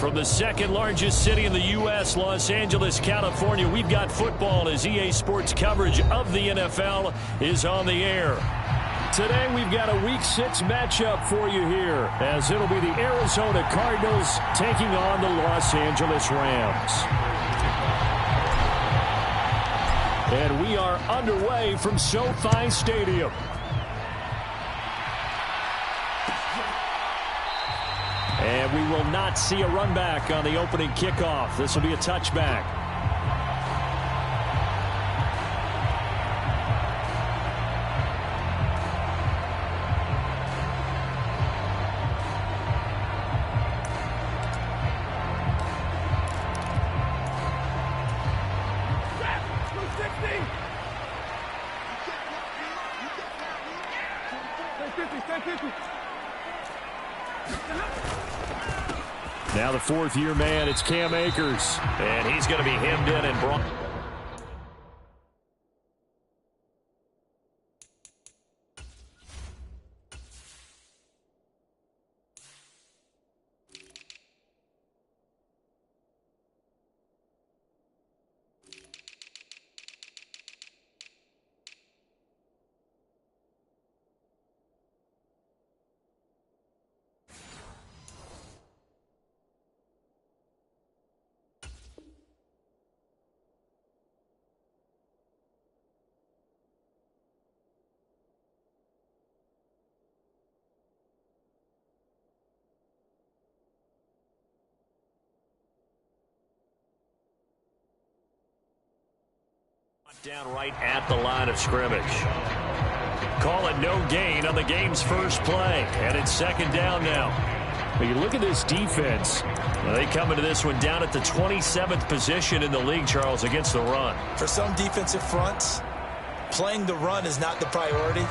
From the second largest city in the U.S., Los Angeles, California, we've got football as EA Sports coverage of the NFL is on the air. Today we've got a Week 6 matchup for you here, as it'll be the Arizona Cardinals taking on the Los Angeles Rams. And we are underway from SoFi Stadium. And we will not see a run back on the opening kickoff. This will be a touchback. Now the fourth-year man, it's Cam Akers. And he's going to be hemmed in and brought. Down right at the line of scrimmage. Call it no gain on the game's first play. And it's second down now. When you look at this defense, they come into this one down at the 27th position in the league, Charles, against the run. For some defensive fronts, playing the run is not the priority.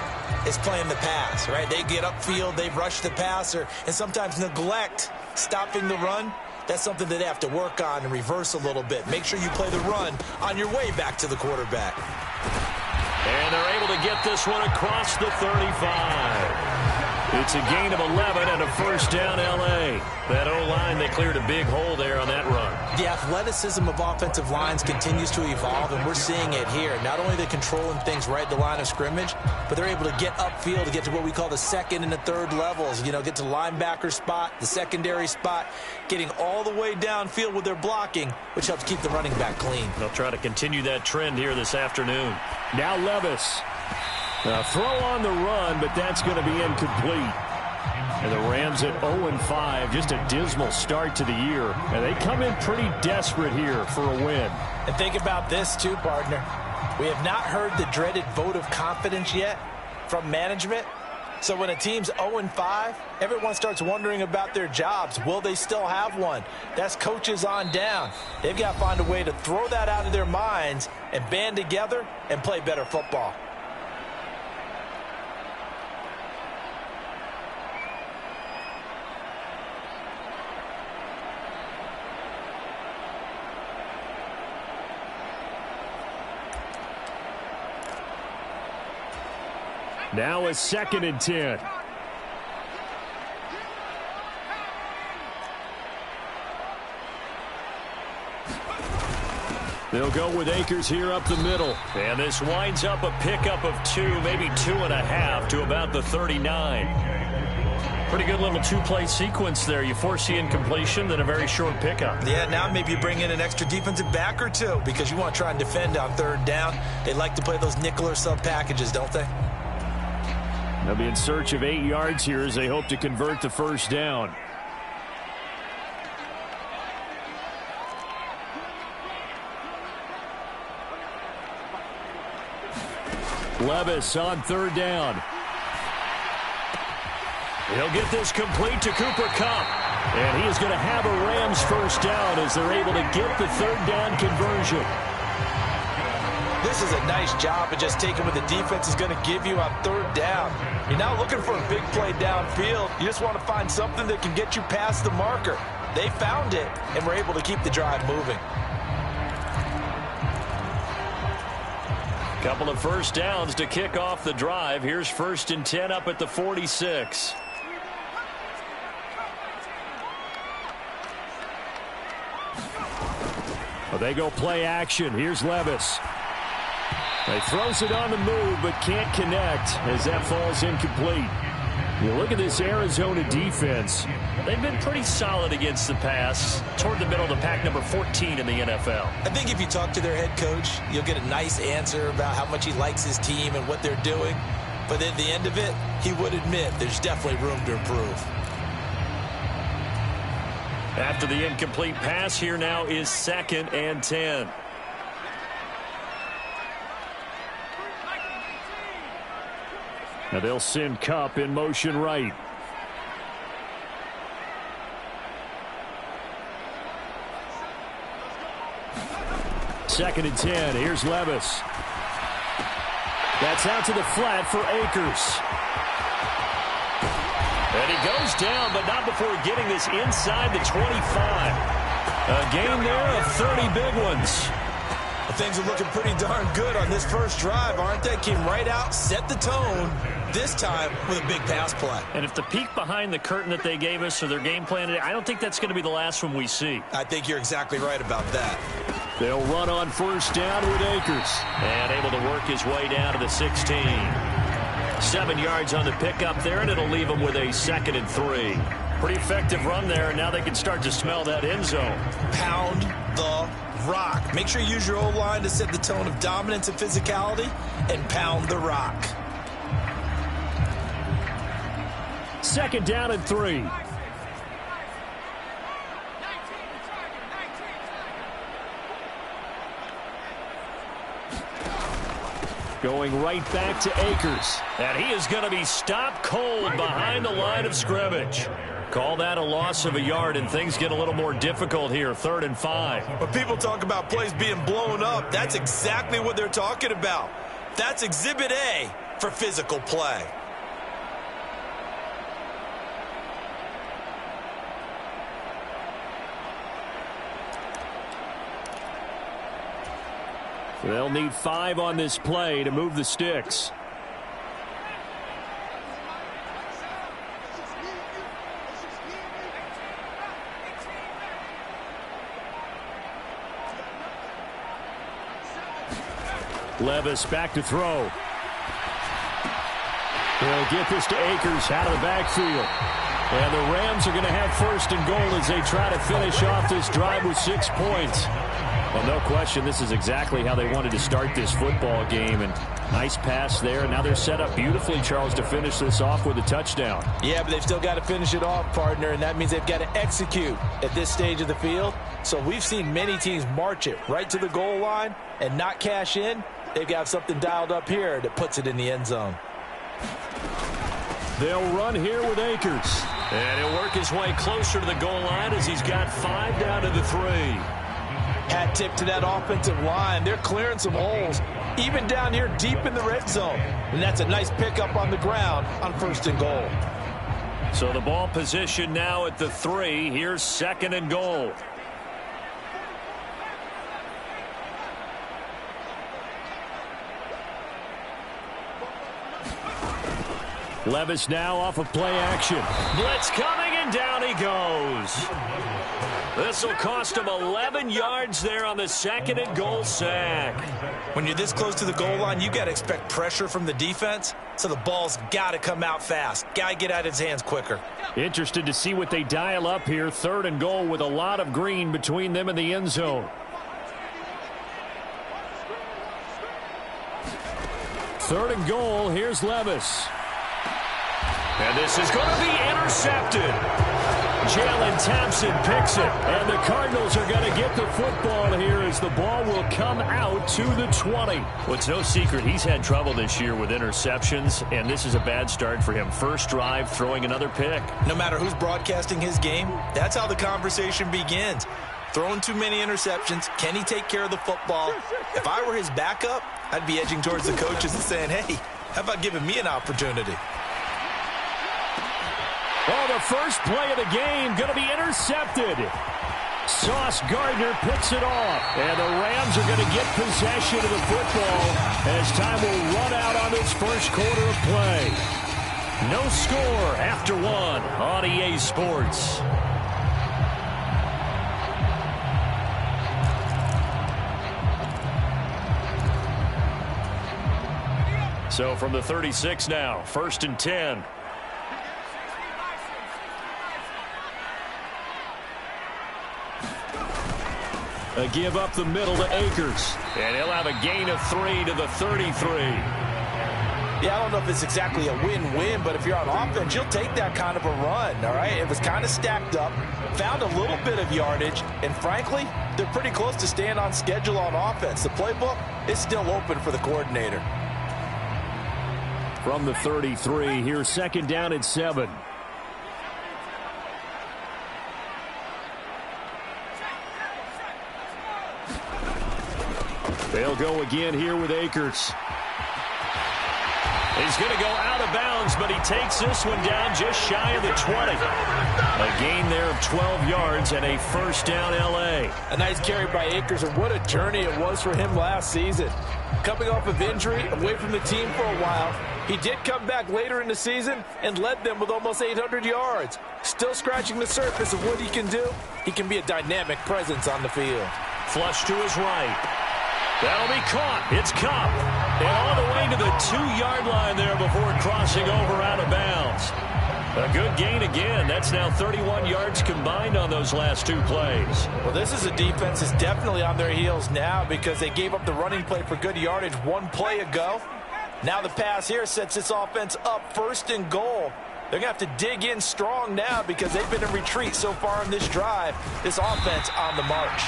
It's playing the pass, right? They get upfield, they rush the passer, and sometimes neglect stopping the run. That's something that they have to work on and reverse a little bit. Make sure you play the run on your way back to the quarterback. And they're able to get this one across the 35. It's a gain of 11 and a first down, L.A. That O-line, they cleared a big hole there on that run. The athleticism of offensive lines continues to evolve, and we're seeing it here. Not only are they controlling things right at the line of scrimmage, but they're able to get upfield to get to what we call the second and the third levels. You know, get to the linebacker spot, the secondary spot, getting all the way downfield with their blocking, which helps keep the running back clean. They'll try to continue that trend here this afternoon. Now Levis. Throw on the run, but that's going to be incomplete. And the Rams at 0-5, just a dismal start to the year. And they come in pretty desperate here for a win. And think about this too, partner. We have not heard the dreaded vote of confidence yet from management. So when a team's 0-5, everyone starts wondering about their jobs. Will they still have one? That's coaches on down. They've got to find a way to throw that out of their minds and band together and play better football. Now a 2nd and 10. They'll go with Akers here up the middle. And this winds up a pickup of 2, maybe 2.5 to about the 39. Pretty good little two-play sequence there. You force the incompletion, then a very short pickup. Yeah, now maybe you bring in an extra defensive back or two because you want to try and defend on third down. They like to play those nickel or sub packages, don't they? They'll be in search of 8 yards here as they hope to convert the first down. Levis on third down. He'll get this complete to Cooper Kupp. And he is going to have a Rams first down as they're able to get the third down conversion. This is a nice job of just taking what the defense is going to give you on third down. You're not looking for a big play downfield. You just want to find something that can get you past the marker. They found it and were able to keep the drive moving. Couple of first downs to kick off the drive. Here's 1st and 10 up at the 46. Well, they go play action. Here's Levis. He throws it on the move, but can't connect as that falls incomplete. You look at this Arizona defense. They've been pretty solid against the pass, toward the middle of the pack, number 14 in the NFL. I think if you talk to their head coach, you'll get a nice answer about how much he likes his team and what they're doing. But at the end of it, he would admit there's definitely room to improve. After the incomplete pass, here now is 2nd and 10. Now they'll send Kupp in motion right. Second and 10. Here's Levis. That's out to the flat for Akers. And he goes down, but not before getting this inside the 25. A gain there of 30 big ones. Things are looking pretty darn good on this first drive, aren't they? Came right out, set the tone, this time with a big pass play. And if the peek behind the curtain that they gave us or their game plan today, I don't think that's going to be the last one we see. I think you're exactly right about that. They'll run on first down with Akers. And able to work his way down to the 16. 7 yards on the pickup there, and it'll leave him with a 2nd and 3. Pretty effective run there, and now they can start to smell that end zone. Pound the rock. Make sure you use your O-line to set the tone of dominance and physicality, and pound the rock. 2nd down and 3. Going right back to Akers. And he is going to be stopped cold behind the line of scrimmage. Call that a loss of a yard, and things get a little more difficult here. 3rd and 5. When people talk about plays being blown up, that's exactly what they're talking about. That's Exhibit A for physical play. They'll need 5 on this play to move the sticks. Levis back to throw. He'll get this to Akers out of the backfield. And the Rams are going to have 1st and goal as they try to finish off this drive with 6 points. Well, no question, this is exactly how they wanted to start this football game. And nice pass there. Now they're set up beautifully, Charles, to finish this off with a touchdown. Yeah, but they've still got to finish it off, partner, and that means they've got to execute at this stage of the field. So we've seen many teams march it right to the goal line and not cash in. They've got something dialed up here that puts it in the end zone. They'll run here with Akers. And he'll work his way closer to the goal line as he's got 5 down to the 3. Hat tip to that offensive line. They're clearing some holes, even down here deep in the red zone. And that's a nice pickup on the ground on 1st and goal. So the ball position now at the 3. Here's 2nd and goal. Levis now off of play action. Blitz coming, and down he goes. This will cost him 11 yards there on the 2nd and goal sack. When you're this close to the goal line, you got to expect pressure from the defense, so the ball's got to come out fast. Got to get out of his hands quicker. Interested to see what they dial up here. 3rd and goal with a lot of green between them and the end zone. 3rd and goal. Here's Levis. And this is going to be intercepted. Jalen Thompson picks it. And the Cardinals are going to get the football here as the ball will come out to the 20. Well, it's no secret he's had trouble this year with interceptions, and this is a bad start for him. First drive, throwing another pick. No matter who's broadcasting his game, that's how the conversation begins. Throwing too many interceptions. Can he take care of the football? If I were his backup, I'd be edging towards the coaches and saying, hey, how about giving me an opportunity? Oh, the first play of the game going to be intercepted. Sauce Gardner picks it off. And the Rams are going to get possession of the football as time will run out on this first quarter of play. No score after 1 on EA Sports. So from the 36 now, 1st and 10. A give up the middle to Akers. And he'll have a gain of 3 to the 33. Yeah, I don't know if it's exactly a win-win, but if you're on offense, you'll take that kind of a run, all right? It was kind of stacked up, found a little bit of yardage, and frankly, they're pretty close to staying on schedule on offense. The playbook is still open for the coordinator. From the 33, here's 2nd down and 7. They'll go again here with Akers. He's going to go out of bounds, but he takes this one down just shy of the 20. A gain there of 12 yards and a 1st down L.A. A nice carry by Akers, and what a journey it was for him last season. Coming off of injury, away from the team for a while, he did come back later in the season and led them with almost 800 yards. Still scratching the surface of what he can do. He can be a dynamic presence on the field. Flush to his right. That'll be caught. It's Cobb. And all the way to the 2-yard line there before crossing over out of bounds. A good gain again. That's now 31 yards combined on those last 2 plays. Well, this is a defense that's definitely on their heels now because they gave up the running play for good yardage 1 play ago. Now the pass here sets this offense up 1st and goal. They're going to have to dig in strong now because they've been in retreat so far in this drive. This offense on the march.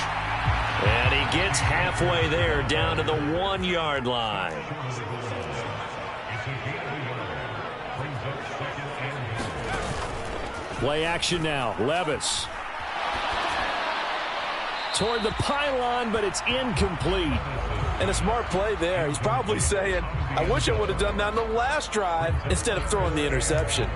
And he gets halfway there down to the 1-yard line. Play action now. Levis. Toward the pylon, but it's incomplete. And a smart play there. He's probably saying, I wish I would have done that on the last drive instead of throwing the interception.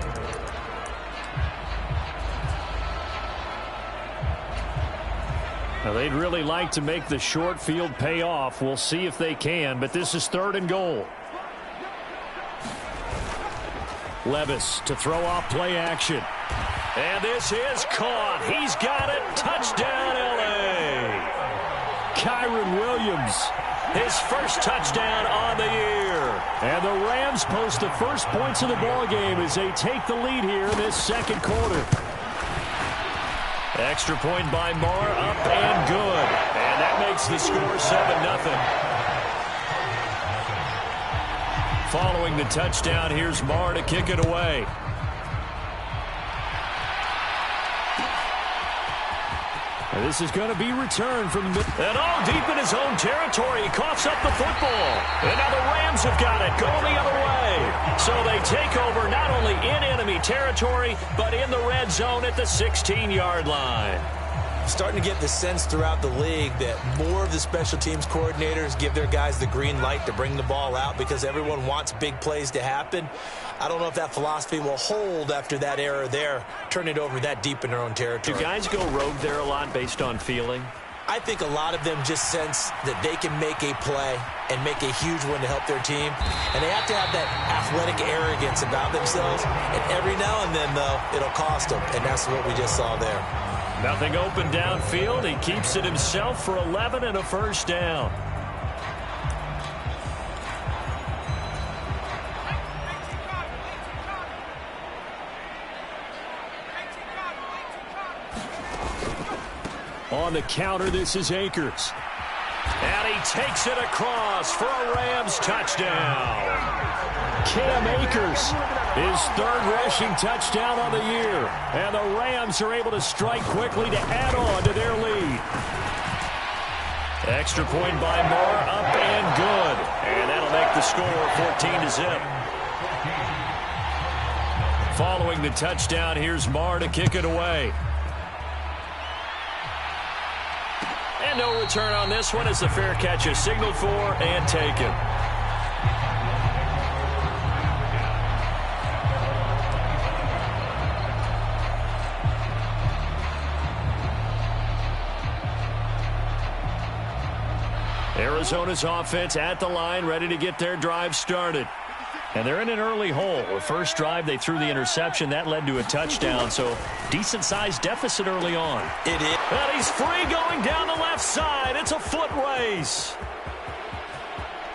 Now, they'd really like to make the short field pay off. We'll see if they can, but this is 3rd and goal. Levis to throw off play action. And this is caught. He's got it. Touchdown, L.A. Kyron Williams, his 1st touchdown on the year. And the Rams post the first points of the ballgame as they take the lead here in this 2nd quarter. Extra point by Marr, up and good. And that makes the score 7-0. Following the touchdown, here's Marr to kick it away. And this is going to be returned from the... And all deep in his own territory. He coughs up the football. And now the Rams have got it, going the other way. So they take over not only in enemy territory, but in the red zone at the 16-yard line. Starting to get the sense throughout the league that more of the special teams coordinators give their guys the green light to bring the ball out because everyone wants big plays to happen. I don't know if that philosophy will hold after that error there, turning it over that deep in their own territory. Do guys go rogue there a lot based on feeling? I think a lot of them just sense that they can make a play and make a huge one to help their team. And they have to have that athletic arrogance about themselves. And every now and then, though, it'll cost them. And that's what we just saw there. Nothing open downfield. He keeps it himself for 11 and a 1st down. On the counter, this is Akers. And he takes it across for a Rams touchdown. Cam Akers, his 3rd rushing touchdown on the year. And the Rams are able to strike quickly to add on to their lead. Extra point by Marr, up and good. And that'll make the score 14-0. Following the touchdown, here's Marr to kick it away. And no return on this one as the fair catch is signaled for and taken. Arizona's offense at the line, ready to get their drive started. And they're in an early hole. The first drive, they threw the interception. That led to a touchdown, so decent-sized deficit early on. It is. And he's free going down the left side. It's a foot race.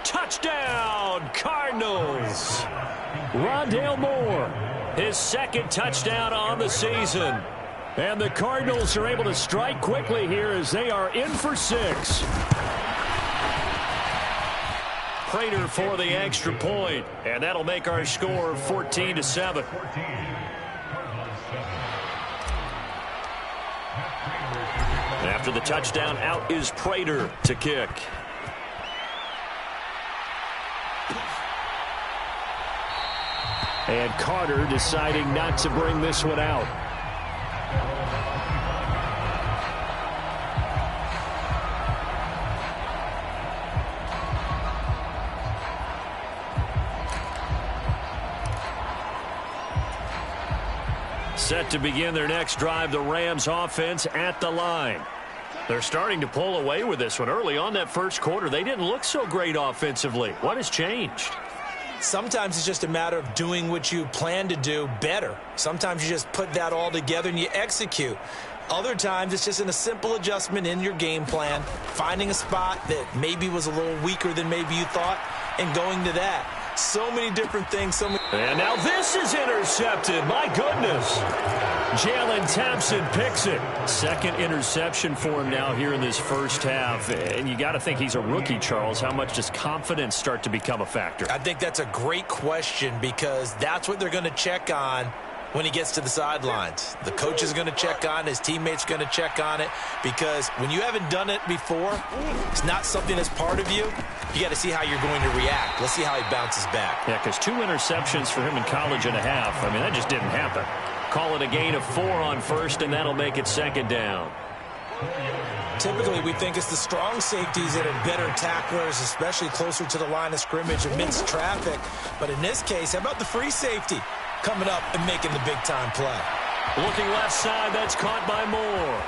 Touchdown, Cardinals. Rondale Moore, his second touchdown on the season. And the Cardinals are able to strike quickly here as they are in for 6. Prater for the extra point, and that'll make our score 14-7. After the touchdown, out is Prater to kick. And Carter deciding not to bring this one out. Set to begin their next drive, the Rams offense at the line. They're starting to pull away with this one. Early on that first quarter, they didn't look so great offensively. What has changed? Sometimes it's just a matter of doing what you plan to do better. Sometimes you just put that all together and you execute. Other times it's just in a simple adjustment in your game plan, finding a spot that maybe was a little weaker than maybe you thought, and going to that. So many different things. And now this is intercepted. My goodness. Jalen Thompson picks it. Second interception for him now here in this first half. And you got to think he's a rookie, Charles. How much does confidence start to become a factor? I think that's a great question because that's what they're going to check on when he gets to the sidelines. The coach is going to check on it. His teammates going to check on it because when you haven't done it before, it's not something that's part of you. You got to see how you're going to react. Let's see how he bounces back. Yeah, because 2 interceptions for him in college and a half. I mean, that just didn't happen. Call it a gain of 4 on first, and that'll make it second down. Typically, we think it's the strong safeties that are better tacklers, especially closer to the line of scrimmage amidst traffic. But in this case, how about the free safety coming up and making the big-time play? Looking left side, that's caught by Moore.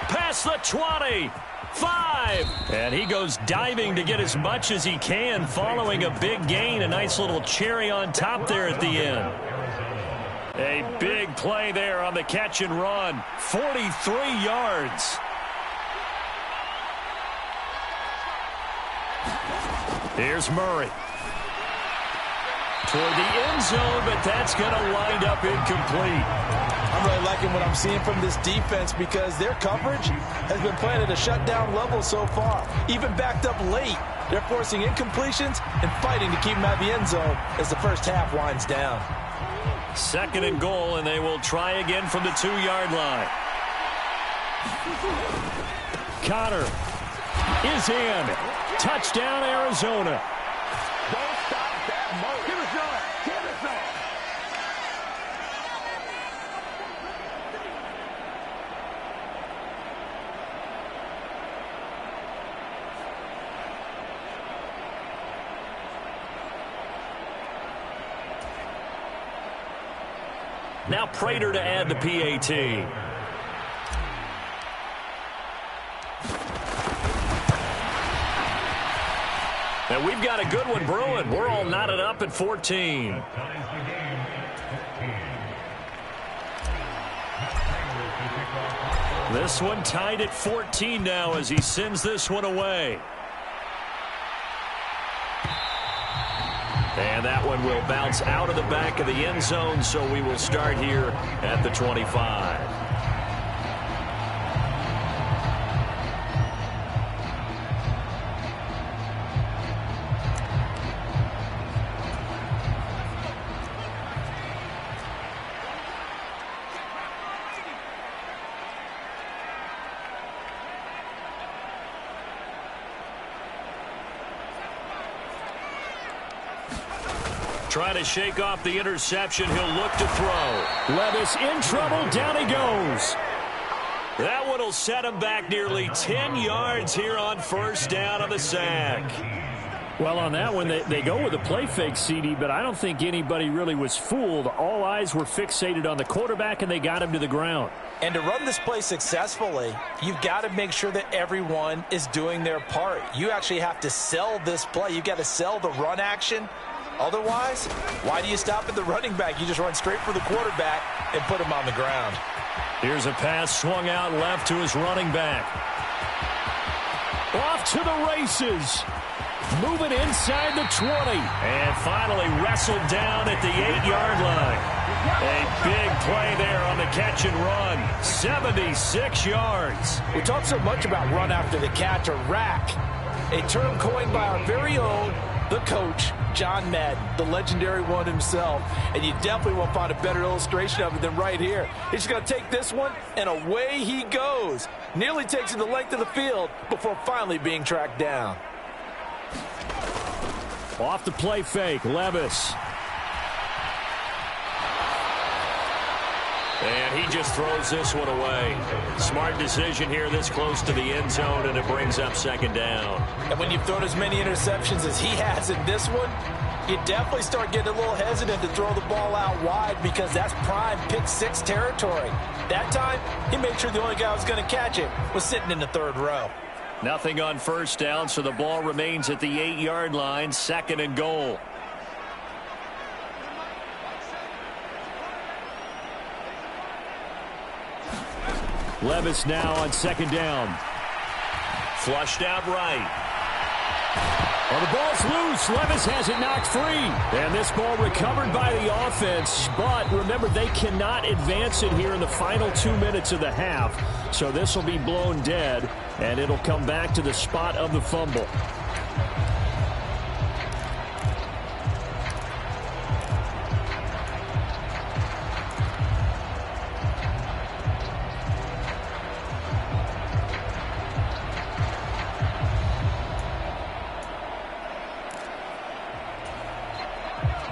Past the 20. 5. And he goes diving to get as much as he can following a big gain. A nice little cherry on top there at the end. A big play there on the catch and run. 43 yards. Here's Murray. Toward the end zone, but that's going to wind up incomplete. I'm really liking what I'm seeing from this defense because their coverage has been playing at a shutdown level so far. Even backed up late, they're forcing incompletions and fighting to keep them out of the end zone as the first half winds down. Second and goal, and they will try again from the 2-yard line. Connor is in. Touchdown, Arizona. Don't stop that motor. Give us on. Give us on. Now Prater to add the PAT. And we've got a good one brewing. We're all knotted up at 14. This one tied at 14 now as he sends this one away. And that one will bounce out of the back of the end zone, so we will start here at the 25. Trying to shake off the interception. He'll look to throw. Levis in trouble. Down he goes. That one will set him back nearly 10 yards here on first down on the sack. Well, on that one, they go with a play fake, CD, but I don't think anybody really was fooled. All eyes were fixated on the quarterback, and they got him to the ground. And to run this play successfully, you've got to make sure that everyone is doing their part. You actually have to sell this play. You've got to sell the run action. Otherwise, why do you stop at the running back? You just run straight for the quarterback and put him on the ground. Here's a pass swung out left to his running back. Off to the races. Moving inside the 20. And finally wrestled down at the 8-yard line. A big play there on the catch and run. 76 yards. We talk so much about run after the catch or rack, a term coined by our very own, the coach, John Madden, the legendary one himself. And you definitely won't find a better illustration of it than right here. He's going to take this one, and away he goes. Nearly takes it the length of the field before finally being tracked down. Off the play fake, Levis. And he just throws this one away. Smart decision here this close to the end zone, and it brings up second down. And when you've thrown as many interceptions as he has in this one, you definitely start getting a little hesitant to throw the ball out wide because that's prime pick six territory. That time, he made sure the only guy who was going to catch it was sitting in the third row. Nothing on first down, so the ball remains at the 8-yard line, second and goal. Levis now on second down. Flushed out right. Well, the ball's loose. Levis has it knocked free. And this ball recovered by the offense. But remember, they cannot advance it here in the final 2 minutes of the half. So this will be blown dead, and it'll come back to the spot of the fumble.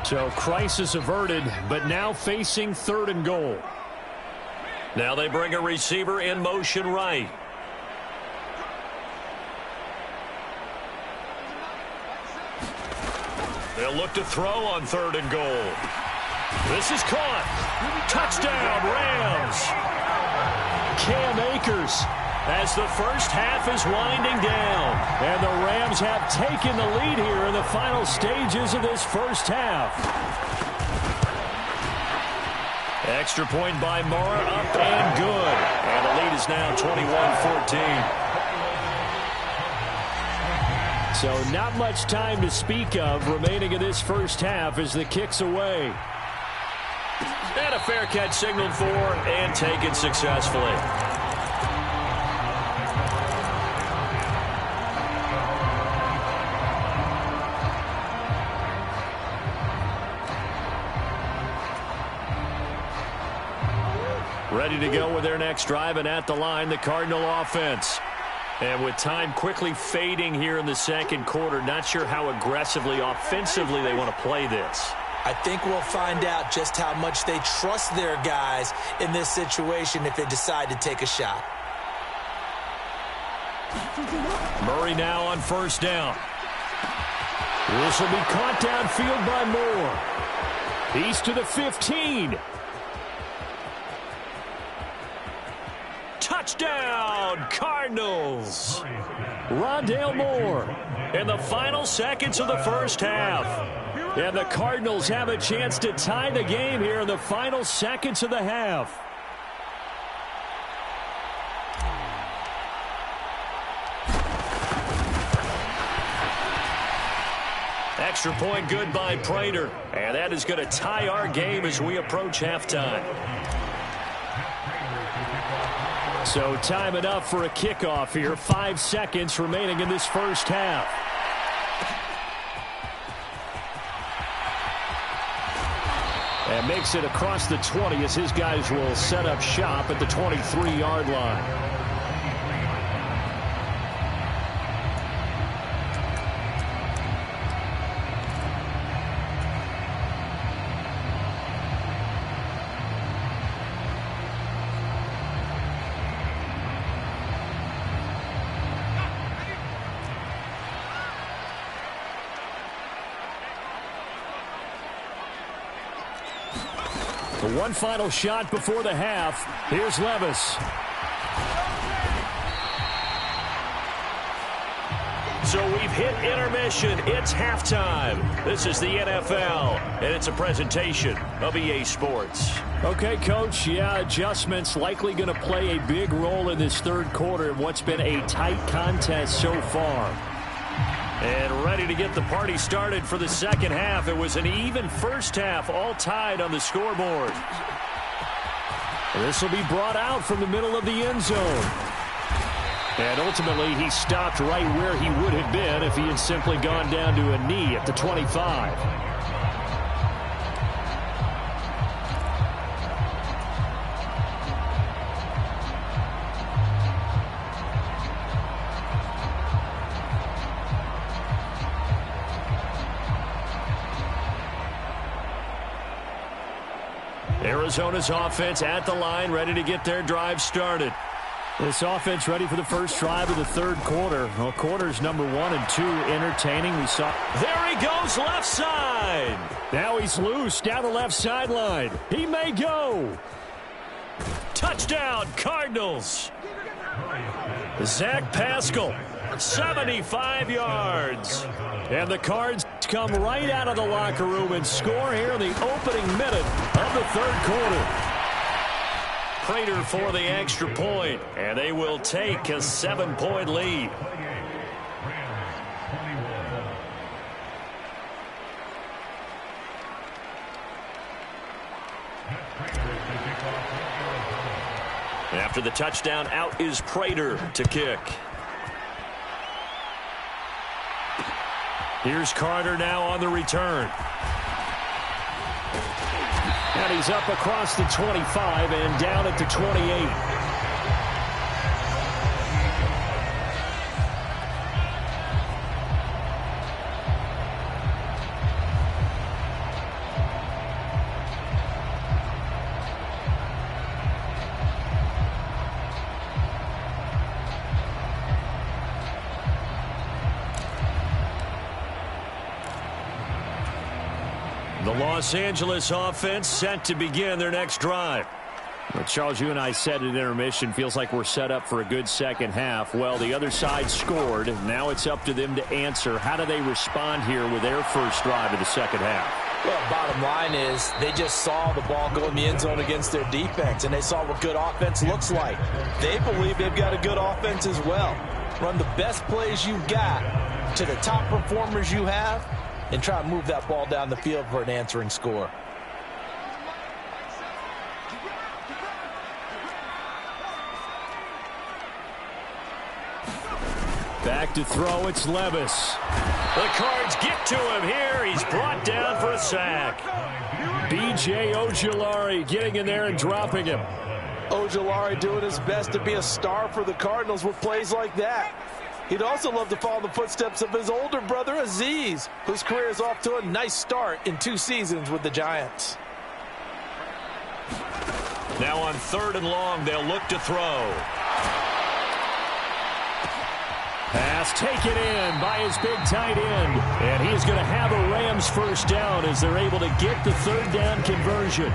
So crisis averted, but now facing third and goal. Now they bring a receiver in motion right. They'll look to throw on third and goal. This is caught. Touchdown, Rams. Cam Akers as the first half is winding down. And the Rams have taken the lead here in the final stages of this first half. Extra point by Mara, up and good. And the lead is now 21-14. So not much time to speak of remaining in this first half as the kick's away. And a fair catch signaled for and taken successfully. Ready to go with their next drive, and at the line, the Cardinal offense. And with time quickly fading here in the second quarter, not sure how aggressively, offensively they want to play this. I think we'll find out just how much they trust their guys in this situation if they decide to take a shot. Murray now on first down. This will be caught downfield by Moore. He's to the 15. Touchdown, Cardinals. Rondale Moore. In the final seconds of the first half. And the Cardinals have a chance to tie the game here in the final seconds of the half. Extra point good by Prater. And that is going to tie our game as we approach halftime. So time enough for a kickoff here. 5 seconds remaining in this first half. And makes it across the 20 as his guys will set up shop at the 23-yard line. One final shot before the half. Here's Levis. So we've hit intermission. It's halftime. This is the NFL, and it's a presentation of EA Sports. Okay, Coach. Yeah, adjustments likely going to play a big role in this third quarter in what's been a tight contest so far. And ready to get the party started for the second half. It was an even first half, all tied on the scoreboard. This will be brought out from the middle of the end zone. And ultimately, he stopped right where he would have been if he had simply gone down to a knee at the 25. Arizona's offense at the line, ready to get their drive started. This offense ready for the first drive of the third quarter. Well, quarters number 1 and 2 entertaining. We saw. There he goes, left side. Now he's loose down the left sideline. He may go. Touchdown, Cardinals. Zach Pascal, 75 yards. And the Cards come right out of the locker room and score here in the opening minute of the third quarter. Prater for the extra point, and they will take a 7-point lead. After the touchdown, out is Prater to kick. Here's Carter now on the return. And he's up across the 25 and down at the 28. The Los Angeles offense set to begin their next drive. Well, Charles, you and I said at intermission, feels like we're set up for a good second half. Well, the other side scored. Now it's up to them to answer. How do they respond here with their first drive of the second half? Well, bottom line is they just saw the ball go in the end zone against their defense, and they saw what good offense looks like. They believe they've got a good offense as well. Run the best plays you've got to the top performers you have, and try to move that ball down the field for an answering score. Back to throw, it's Levis. The Cards get to him here. He's brought down for a sack. B.J. Ojulari getting in there and dropping him. Ojulari doing his best to be a star for the Cardinals with plays like that. He'd also love to follow in the footsteps of his older brother, Aziz, whose career is off to a nice start in 2 seasons with the Giants. Now on 3rd and long, they'll look to throw. Pass taken in by his big tight end. And he's going to have a Rams first down as they're able to get the 3rd down conversion.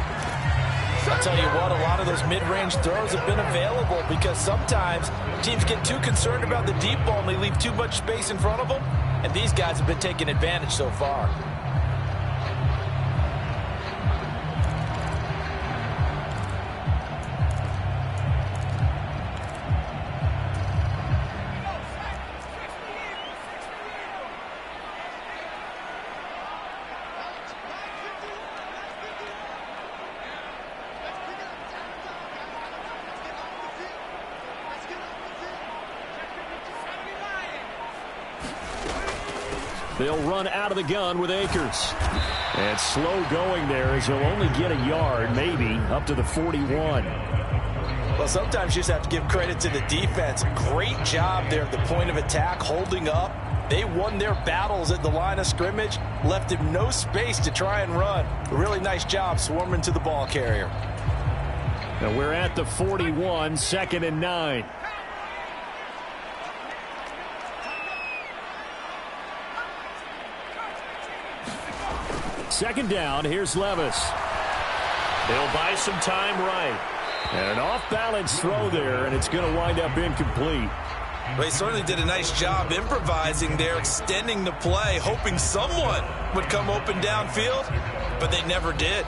I'll tell you what, a lot of those mid-range throws have been available because sometimes teams get too concerned about the deep ball and they leave too much space in front of them, and these guys have been taking advantage so far. They'll run out of the gun with Akers. And slow going there as he'll only get a yard, maybe, up to the 41. Well, sometimes you just have to give credit to the defense. Great job there at the point of attack, holding up. They won their battles at the line of scrimmage, left him no space to try and run. A really nice job swarming to the ball carrier. Now we're at the 41, 2nd and 9. Second down, here's Levis. They'll buy some time right. And an off-balance throw there, and it's going to wind up incomplete. They certainly did a nice job improvising there, extending the play, hoping someone would come open downfield, but they never did.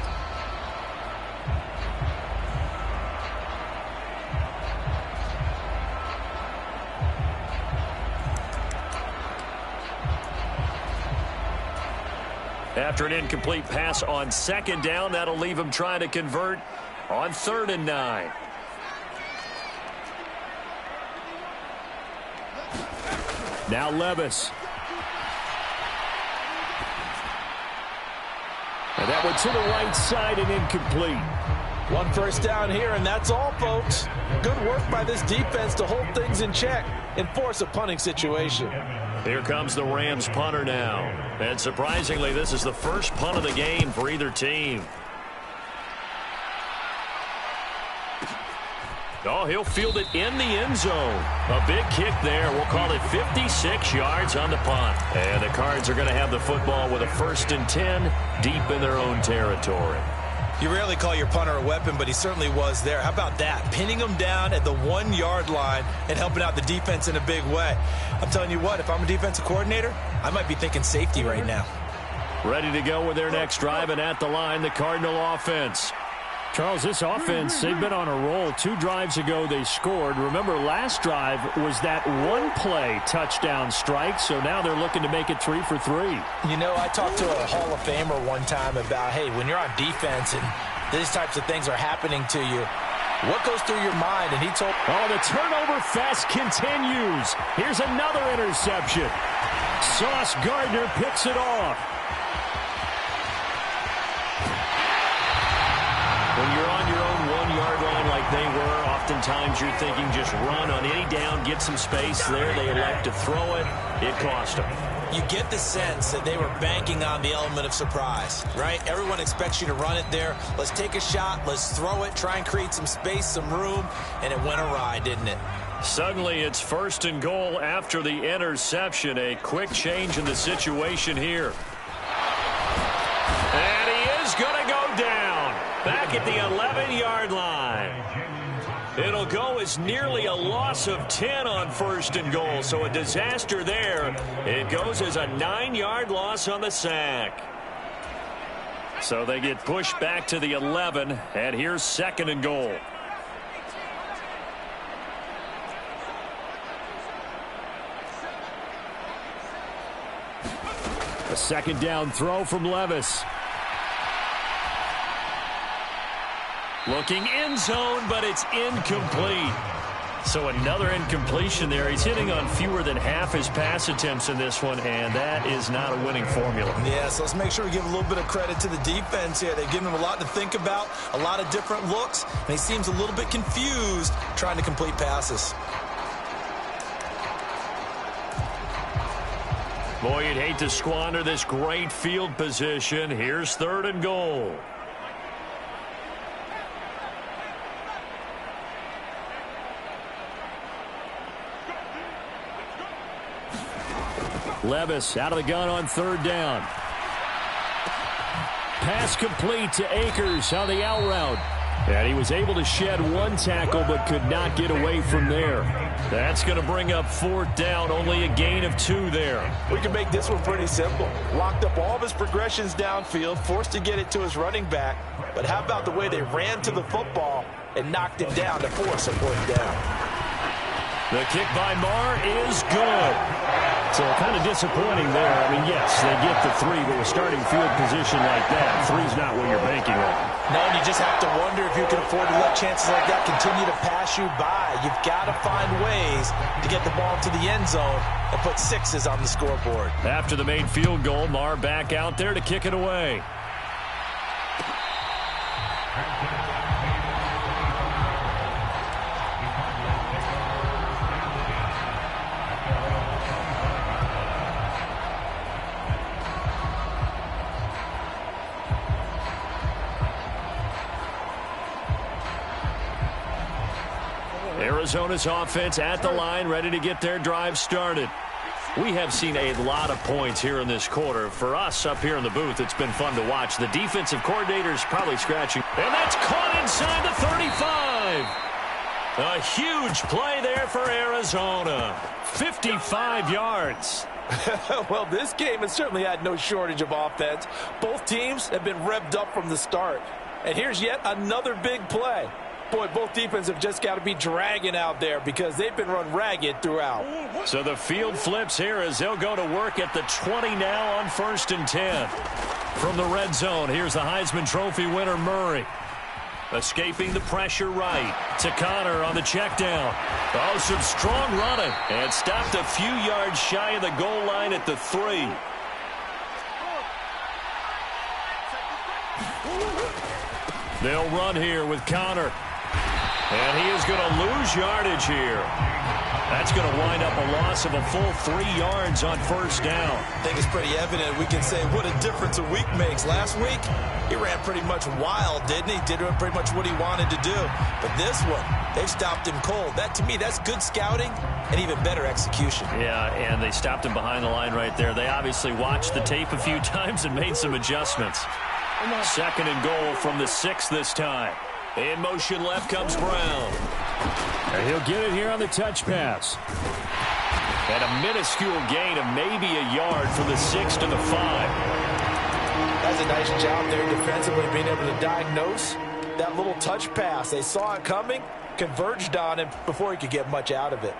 After an incomplete pass on 2nd down, that'll leave him trying to convert on 3rd and 9. Now Levis. And that one to the right side and incomplete. 1 first down here, and that's all, folks. Good work by this defense to hold things in check and force a punting situation. Here comes the Rams punter now. And surprisingly, this is the first punt of the game for either team. Oh, he'll field it in the end zone. A big kick there. We'll call it 56 yards on the punt. And the Cards are going to have the football with a 1st and 10 deep in their own territory. You rarely call your punter a weapon, but he certainly was there. How about that? Pinning him down at the 1-yard line and helping out the defense in a big way. I'm telling you what, if I'm a defensive coordinator, I might be thinking safety right now. Ready to go with their next drive, and at the line, the Cardinal offense. Charles, this offense, they've been on a roll. 2 drives ago, they scored. Remember, last drive was that 1-play touchdown strike, so now they're looking to make it 3 for 3. You know, I talked to a Hall of Famer one time about, hey, when you're on defense and these types of things are happening to you, what goes through your mind? And he told... Oh, the turnover fest continues. Here's another interception. Sauce Gardner picks it off. When you're on your own 1-yard line like they were, oftentimes you're thinking just run on any down, get some space there. They elect to throw it. It cost them. You get the sense that they were banking on the element of surprise, right? Everyone expects you to run it there. Let's take a shot. Let's throw it. Try and create some space, some room. And it went awry, didn't it? Suddenly it's 1st and goal after the interception. A quick change in the situation here. And he is going to go down. Back at the 11-yard line. It'll go as nearly a loss of 10 on 1st and goal, so a disaster there. It goes as a 9-yard loss on the sack. So they get pushed back to the 11, and here's 2nd and goal. A 2nd down throw from Levis. Looking end zone, but it's incomplete. So another incompletion there. He's hitting on fewer than half his pass attempts in this one, and that is not a winning formula. Yeah, so let's make sure we give a little bit of credit to the defense here. They've given him a lot to think about, a lot of different looks, and he seems a little bit confused trying to complete passes. Boy, you'd hate to squander this great field position. Here's 3rd and goal. Levis out of the gun on 3rd down. Pass complete to Akers on the out route. And he was able to shed 1 tackle but could not get away from there. That's going to bring up 4th down, only a gain of 2 there. We can make this one pretty simple. Locked up all of his progressions downfield, forced to get it to his running back. But how about the way they ran to the football and knocked him down to force a 4th down? The kick by Marr is good. So kind of disappointing there. I mean, yes, they get the 3, but with starting field position like that, 3's not what you're banking on. No, and you just have to wonder if you can afford to let chances like that continue to pass you by. You've got to find ways to get the ball to the end zone and put 6s on the scoreboard. After the made field goal, Marr back out there to kick it away. Arizona's offense at the line, ready to get their drive started. We have seen a lot of points here in this quarter. For us up here in the booth, it's been fun to watch. The defensive coordinator's probably scratching. And that's caught inside the 35. A huge play there for Arizona. 55 yards. Well, this game has certainly had no shortage of offense. Both teams have been revved up from the start. And here's yet another big play. Boy, both defenses have just got to be dragging out there because they've been run ragged throughout. So the field flips here as they'll go to work at the 20 now on 1st and 10. From the red zone, here's the Heisman Trophy winner, Murray. Escaping the pressure right to Connor on the check down. Oh, some strong running. And stopped a few yards shy of the goal line at the 3. They'll run here with Connor. And he is going to lose yardage here. That's going to wind up a loss of a full 3 yards on first down. I think it's pretty evident. We can say what a difference a week makes. Last week, he ran pretty much wild, didn't he? Did pretty much what he wanted to do. But this one, they've stopped him cold. That, to me, that's good scouting and even better execution. Yeah, and they stopped him behind the line right there. They obviously watched the tape a few times and made some adjustments. 2nd and goal from the 6 this time. In motion left comes Brown. And he'll get it here on the touch pass. And a minuscule gain of maybe a yard from the 6 to the 5. That's a nice job there defensively, being able to diagnose that little touch pass. They saw it coming, converged on him before he could get much out of it.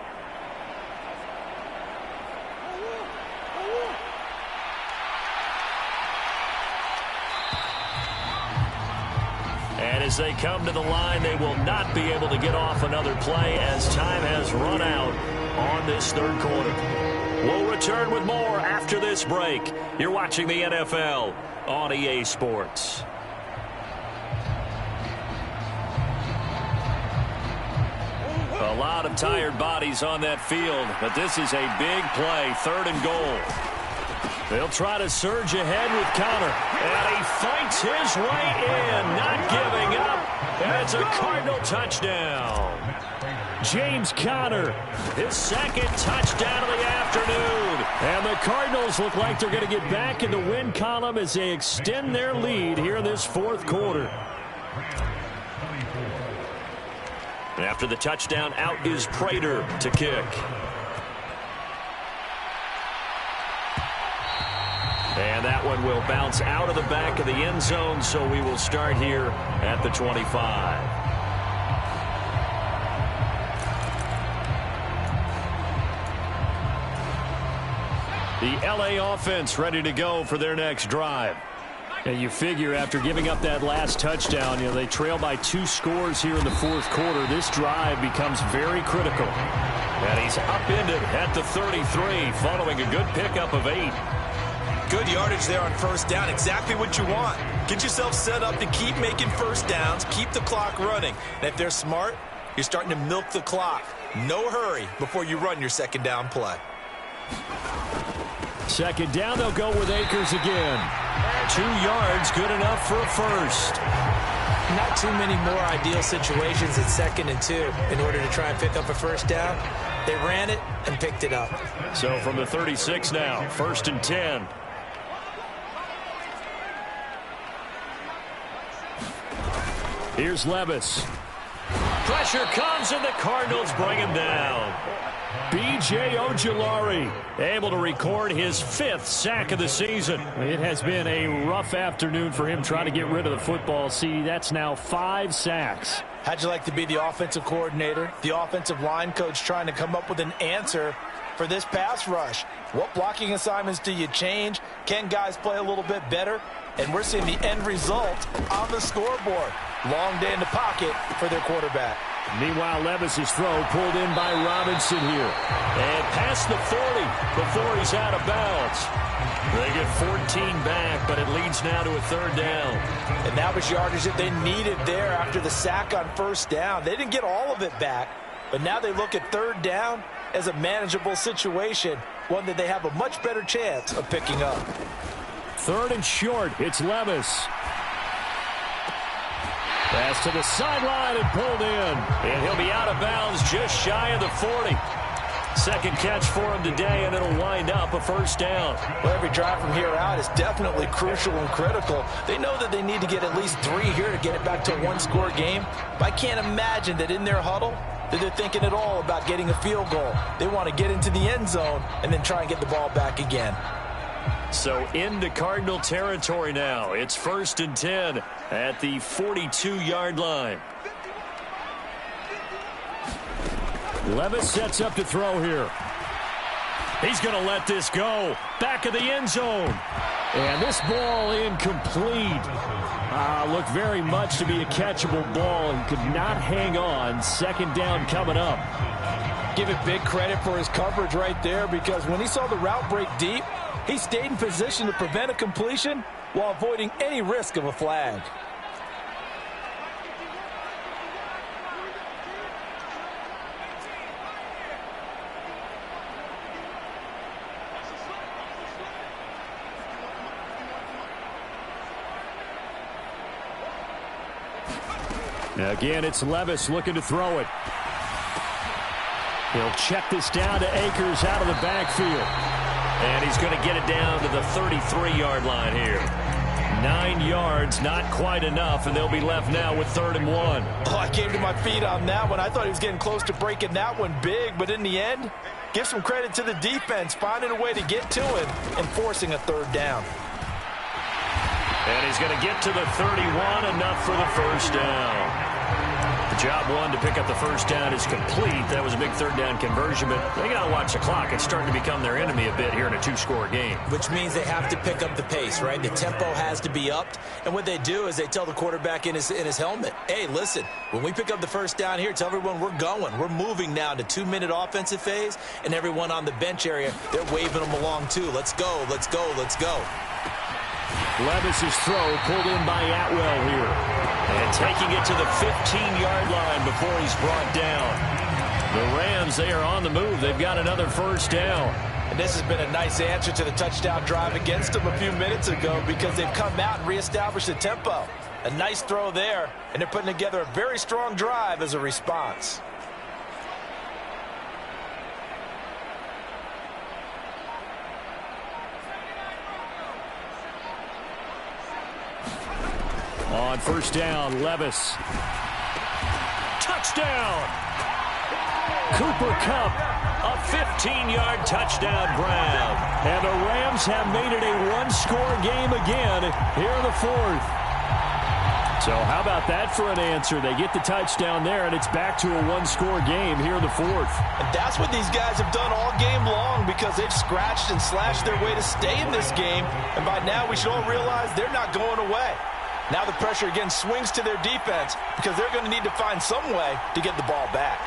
And as they come to the line, they will not be able to get off another play as time has run out on this 3rd quarter. We'll return with more after this break. You're watching the NFL on EA Sports. A lot of tired bodies on that field, but this is a big play, 3rd and goal. They'll try to surge ahead with Connor. And he fights his way in, not giving up. And it's a Cardinal touchdown. James Conner, his 2nd touchdown of the afternoon. And the Cardinals look like they're going to get back in the win column as they extend their lead here in this 4th quarter. After the touchdown, out is Prater to kick. And that one will bounce out of the back of the end zone, so we will start here at the 25. The LA offense ready to go for their next drive. And you figure after giving up that last touchdown, they trail by 2 scores here in the 4th quarter. This drive becomes very critical. And he's upended at the 33 following a good pickup of 8. Good yardage there on first down. Exactly what you want. Get yourself set up to keep making first downs, keep the clock running. And if they're smart, you're starting to milk the clock. No hurry before you run your 2nd down play. 2nd down, they'll go with Akers again. 2 yards, good enough for a first. Not too many more ideal situations at 2nd and 2 in order to try and pick up a first down. They ran it and picked it up. So from the 36 now, 1st and 10. Here's Levis. Pressure comes, and the Cardinals bring him down. B.J. Ojulari able to record his 5th sack of the season. It has been a rough afternoon for him trying to get rid of the football. See, that's now 5 sacks. How'd you like to be the offensive coordinator, the offensive line coach trying to come up with an answer for this pass rush? What blocking assignments do you change? Can guys play a little bit better? And we're seeing the end result on the scoreboard. Long day in the pocket for their quarterback. Meanwhile, Levis's throw pulled in by Robinson here. And past the 40 before he's out of bounds. They get 14 back, but it leads now to a 3rd down. And that was yardage that they needed there after the sack on first down. They didn't get all of it back, but now they look at 3rd down as a manageable situation, one that they have a much better chance of picking up. 3rd and short, it's Levis. Pass to the sideline and pulled in. And he'll be out of bounds just shy of the 40. 2nd catch for him today, and it'll wind up a first down. Well, every drive from here out is definitely crucial and critical. They know that they need to get at least 3 here to get it back to a 1-score game. But I can't imagine that in their huddle that they're thinking at all about getting a field goal. They want to get into the end zone and then try and get the ball back again. So into Cardinal territory now. It's 1st and 10 at the 42-yard line. Levis sets up to throw here. He's going to let this go. Back of the end zone. And this ball incomplete. Looked very much to be a catchable ball and could not hang on. Second down coming up. Give it big credit for his coverage right there, because when he saw the route break deep, he stayed in position to prevent a completion while avoiding any risk of a flag. Again, it's Levis looking to throw it. He'll check this down to Akers out of the backfield. And he's going to get it down to the 33-yard line here. 9 yards, not quite enough, and they'll be left now with 3rd and 1. Oh, I came to my feet on that one. I thought he was getting close to breaking that one big, but in the end, give some credit to the defense, finding a way to get to it and forcing a 3rd down. And he's going to get to the 31, enough for the first down. The job one to pick up the first down is complete. That was a big 3rd down conversion, but they got to watch the clock. It's starting to become their enemy a bit here in a 2-score game. Which means they have to pick up the pace, right? The tempo has to be upped. And what they do is they tell the quarterback in his helmet, hey, listen, when we pick up the first down here, tell everyone we're going. We're moving now to 2-minute offensive phase, and everyone on the bench area, they're waving them along too. Let's go, let's go, let's go. Levis's throw pulled in by Atwell here. And taking it to the 15-yard line before he's brought down. The Rams, they are on the move. They've got another first down. And this has been a nice answer to the touchdown drive against them a few minutes ago, because they've come out and reestablished the tempo. A nice throw there, and they're putting together a very strong drive as a response. On first down, Levis. Touchdown! Cooper Kupp, a 15-yard touchdown grab. And the Rams have made it a 1-score game again here in the 4th. So how about that for an answer? They get the touchdown there, and it's back to a 1-score game here in the 4th. And that's what these guys have done all game long, because they've scratched and slashed their way to stay in this game. And by now, we should all realize they're not going away. Now the pressure again swings to their defense, because they're going to need to find some way to get the ball back.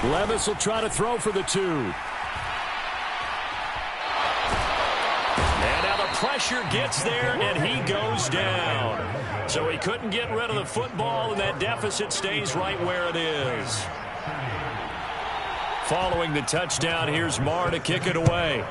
Levis will try to throw for the 2. And now the pressure gets there, and he goes down. So he couldn't get rid of the football, and that deficit stays right where it is. Following the touchdown, here's Marr to kick it away.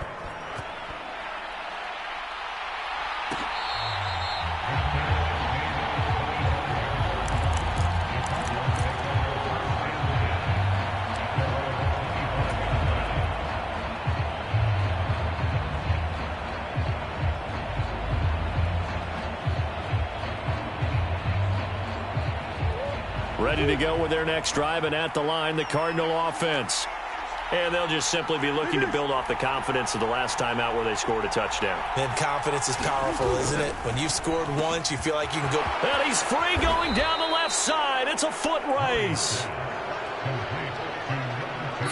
Ready to go with their next drive, and at the line, the Cardinal offense. And they'll just simply be looking to build off the confidence of the last time out where they scored a touchdown. And confidence is powerful, isn't it? When you've scored once, you feel like you can go. And he's free going down the left side. It's a foot race.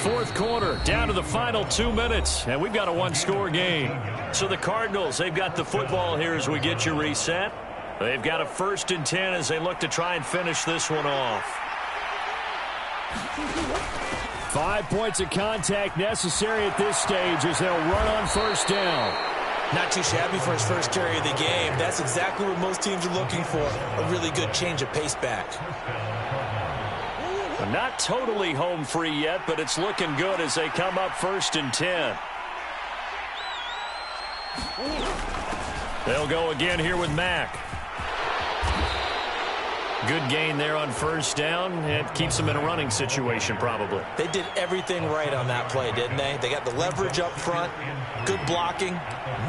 4th quarter, down to the final 2 minutes, and we've got a 1-score game. So the Cardinals, they've got the football here as we get you reset. They've got a 1st and 10 as they look to try and finish this one off. 5 points of contact necessary at this stage as they'll run on first down. Not too shabby for his first carry of the game. That's exactly what most teams are looking for, a really good change of pace back. Not totally home free yet, but it's looking good as they come up 1st and 10. They'll go again here with Mack. Good gain there on first down. It keeps them in a running situation probably. They did everything right on that play, didn't they? They got the leverage up front, good blocking,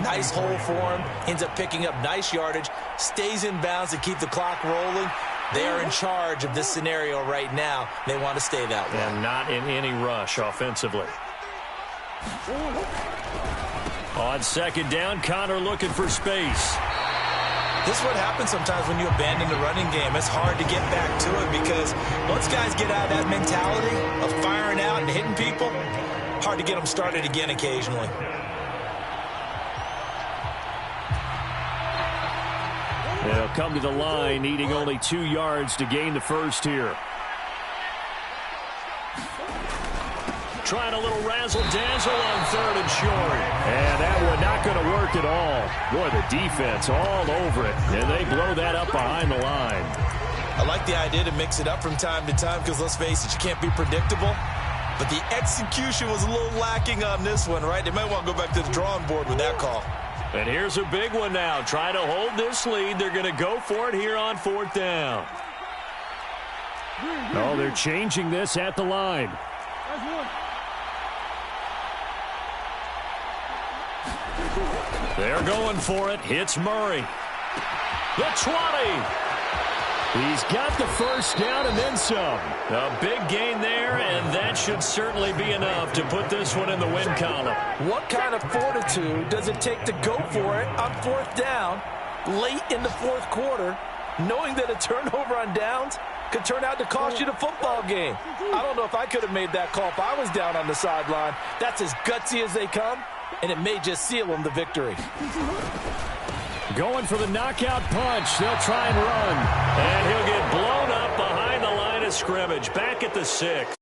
nice hole for him, ends up picking up nice yardage, stays in bounds to keep the clock rolling. They are in charge of this scenario right now. They want to stay that way. And not in any rush offensively. On second down, Connor looking for space. This is what happens sometimes when you abandon the running game. It's hard to get back to it, because once guys get out of that mentality of firing out and hitting people, Hard to get them started again occasionally. They'll come to the line, needing only 2 yards to gain the first here. Trying a little razzle-dazzle on 3rd and short. And that one not going to work at all. Boy, the defense all over it. And they blow that up behind the line. I like the idea to mix it up from time to time because, let's face it, you can't be predictable. But the execution was a little lacking on this one, right? They might want to go back to the drawing board with that call. And here's a big one now. Trying to hold this lead. They're going to go for it here on 4th down. Oh, they're changing this at the line. They're going for it. It's Murray. The 20. He's got the first down and then some. A big gain there, and that should certainly be enough to put this one in the win column. What kind of fortitude does it take to go for it on 4th down late in the 4th quarter, knowing that a turnover on downs could turn out to cost you the football game? I don't know if I could have made that call if I was down on the sideline. That's as gutsy as they come, and it may just seal them the victory. Going for the knockout punch. They'll try and run. And he'll get blown up behind the line of scrimmage. Back at the 6.